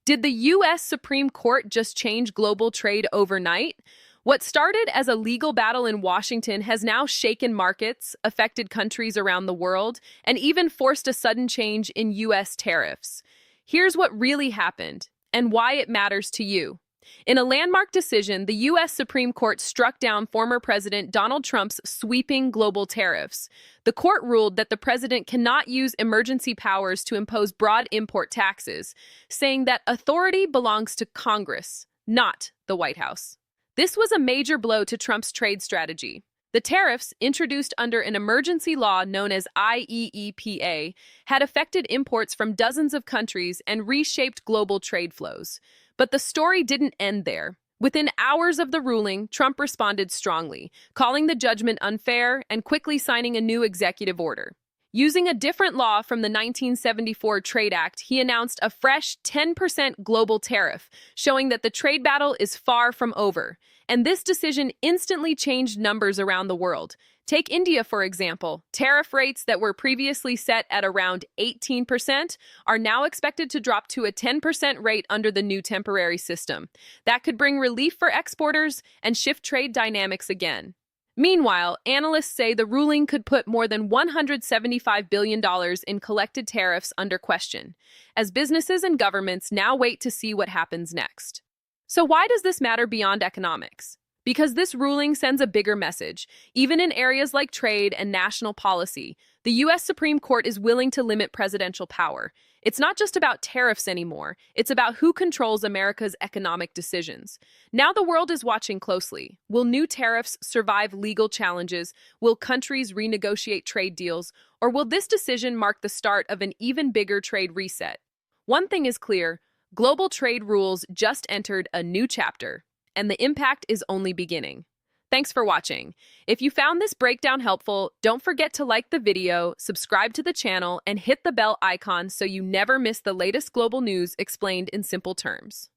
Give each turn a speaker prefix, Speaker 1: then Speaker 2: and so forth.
Speaker 1: Did the U.S. Supreme Court just change global trade overnight? What started as a legal battle in Washington has now shaken markets, affected countries around the world, and even forced a sudden change in U.S. tariffs. Here's what really happened and why it matters to you. In a landmark decision, the U.S. Supreme Court struck down former President Donald Trump's sweeping global tariffs. The court ruled that the president cannot use emergency powers to impose broad import taxes, saying that authority belongs to Congress, not the White House. This was a major blow to Trump's trade strategy. The tariffs, introduced under an emergency law known as IEEPA, had affected imports from dozens of countries and reshaped global trade flows. But the story didn't end there. Within hours of the ruling, Trump responded strongly, calling the judgment unfair and quickly signing a new executive order. Using a different law from the 1974 Trade Act, he announced a fresh 10% global tariff, showing that the trade battle is far from over. And this decision instantly changed numbers around the world. Take India, for example. Tariff rates that were previously set at around 18% are now expected to drop to a 10% rate under the new temporary system. That could bring relief for exporters and shift trade dynamics again. Meanwhile, analysts say the ruling could put more than $175 billion in collected tariffs under question, as businesses and governments now wait to see what happens next. So why does this matter beyond economics? Because this ruling sends a bigger message. Even in areas like trade and national policy, the U.S. Supreme Court is willing to limit presidential power. It's not just about tariffs anymore. It's about who controls America's economic decisions. Now the world is watching closely. Will new tariffs survive legal challenges? Will countries renegotiate trade deals? Or will this decision mark the start of an even bigger trade reset? One thing is clear. Global trade rules just entered a new chapter, and the impact is only beginning. Thanks for watching. If you found this breakdown helpful, don't forget to like the video, subscribe to the channel, and hit the bell icon so you never miss the latest global news explained in simple terms.